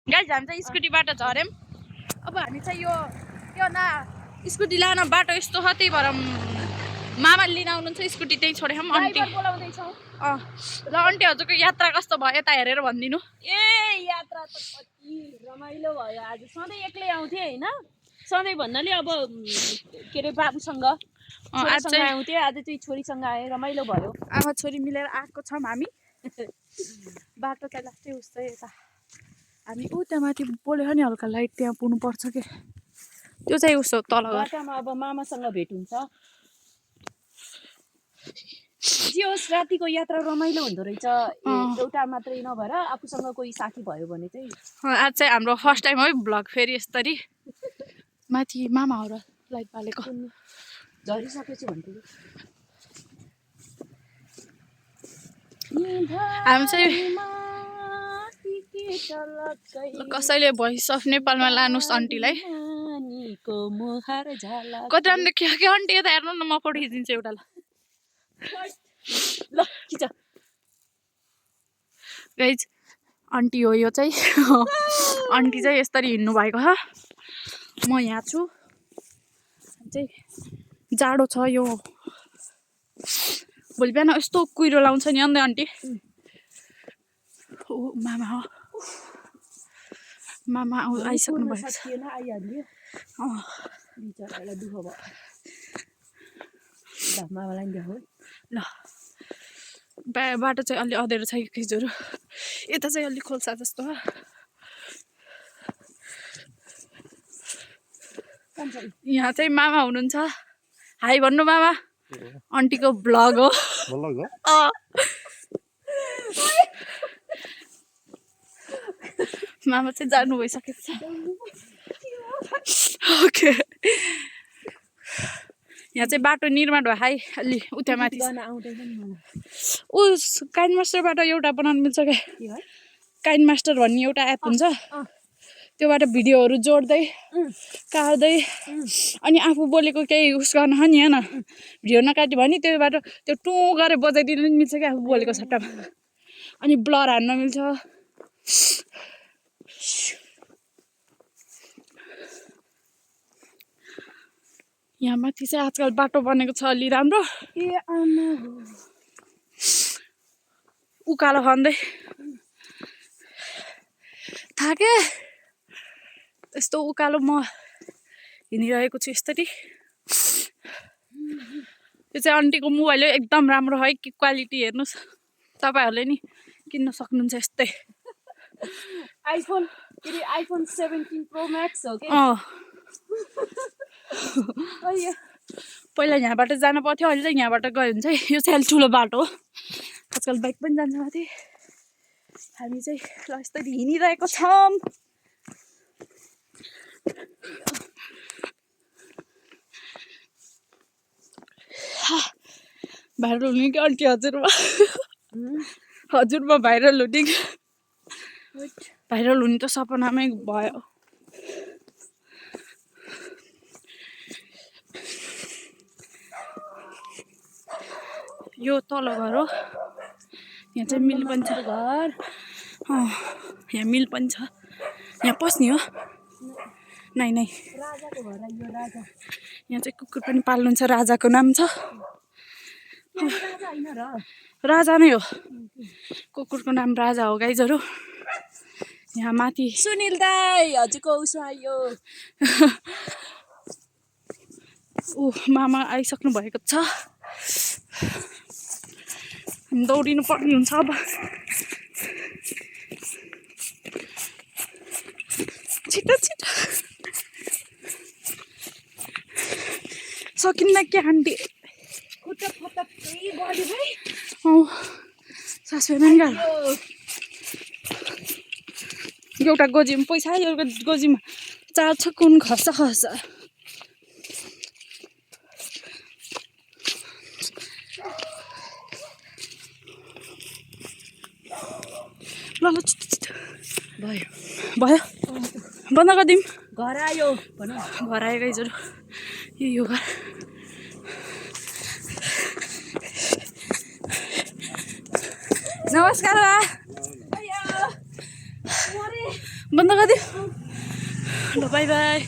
guys हामी चाहिँ स्कुटीबाट झऱ्यौँ अब हामी चाहिँ यो ना स्कुटी लान बाटो यस्तो छ त्यही भएर मामा लिन आउनुहुन्छ स्कुटी त्यही छोडेछौँ आन्टी बोलाउँदैछौँ ल आन्टी हजुरको यात्रा कस्तो भयो यता हेरेर भनिदिनु ए यात्रा त कति रमाइलो भयो आज सधैँ एक्लै आउँथे होइन सधैँ भन्नाले अब के अरे बाबुसँग छोरीसँग आउँथे आज चाहिँ छोरीसँग आएँ रमाइलो भयो आमा छोरी मिलेर आएको छौँ हामी बाटो चाहिँ लास्टै उस्तै यता हामी ऊ त्यहाँ माथि बोल्यो नि हल्का लाइट त्यहाँ पुग्नुपर्छ के त्यो चाहिँ उसो तल बाटामा अब मामासँग भेट हुन्छ जे होस् रातिको यात्रा रमाइलो हुँदो रहेछ एउटा मात्रै नभएर आफूसँग कोही साथी भयो भने चाहिँ आज चाहिँ हाम्रो फर्स्ट टाइम है भ्लग फेरि यसरी माथि मामा हो र लाइट बालेको झरिसकेछु भन्थ्यो हामी चाहिँ कसैले भोइस अफ नेपालमा लानुहोस् आन्टीलाई कति राम्रो के आन्टी यता हेर्नु न म फोटो खिचिदिन्छु एउटा ल खिच गाइज आन्टी हो यो चाहिँ आन्टी चाहिँ यसरी हिँड्नु भएको छ म यहाँ छु चाहिँ जाडो छ यो भोलि बिहान यस्तो कुहिरो लाउँछ नि अन्त आन्टी ओ मामा हो मामा आइसक्नु भएको छ आइहाल्यो बिचरालाई दुःख भयो ल मामालाई नि देखाऊ ल बाटो चाहिँ अलि अँध्यारो छ खिचहरू यता चाहिँ अलि खोल्सा जस्तो हो यहाँ चाहिँ मामा हुनुहुन्छ हाई भन्नु मामा आन्टीको ब्लग हो मामा चाहिँ जानु भइसकेको छ ओके यहाँ चाहिँ बाटो निर्माण भयो हाई अलि उता माथि उस काइन मास्टरबाट एउटा बनाउनु मिल्छ क्या काइन मास्टर भन्ने एउटा एप हुन्छ त्योबाट भिडियोहरू जोड्दै काट्दै अनि आफू बोलेको केही उस गर्न नि होइन भिडियो नकाट्यो भने त्योबाट त्यो टु गरेर बजाइदिनु पनि मिल्छ क्या आफू बोलेको सट्टामा अनि ब्लर हान्न मिल्छ यहाँ माथि चाहिँ आजकल बाटो बनेको छ अलि राम्रो उकालो खन्दै थाके यस्तो उकालो म हिँडिरहेको छु यसरी यो चाहिँ आन्टीको मोबाइल हो एकदम राम्रो है कि क्वालिटी हेर्नुहोस् तपाईँहरूले नि किन्न सक्नुहुन्छ यस्तै आइफोन 17 प्रो म्याक्स हो कि पहिला यहाँबाट जानु पर्थ्यो अहिले चाहिँ यहाँबाट गयो भने चाहिँ यो चाहिँ अलि ठुलो बाटो हो आजकल बाइक पनि जान्छ माथि हामी चाहिँ ल यस्तरी हिँडिरहेको छौँ भाइरल हुने कि आन्टी हजुरमा भाइरल हुने कि भाइरल हुने त सपनामै भयो यो तल घर हो यहाँ चाहिँ मिल पनि छ घर यहाँ मिल पनि छ यहाँ पस्ने हो नै राजाको घर यो राजा यहाँ चाहिँ कुकुर पनि पाल्नुहुन्छ राजाको नाम छ राजा नै हो कुकुरको नाम राजा हो गाइजहरू यहाँ माथि सुनिल दाई हजुरको उसो आयो ऊ मामा आइसक्नु भएको छ दौडिनु पर्ने हुन्छ अब छिटो सकिन्न क्या आन्टी सास फेर्न एउटा गोजीमा पैसा एउटा गोजीमा चार छ कुन खर्च ल भयो बन्द गरिदिउँ घर आयो गाइजहरू यो घर नमस्कार बन्द गरिदियो ल बाई बाई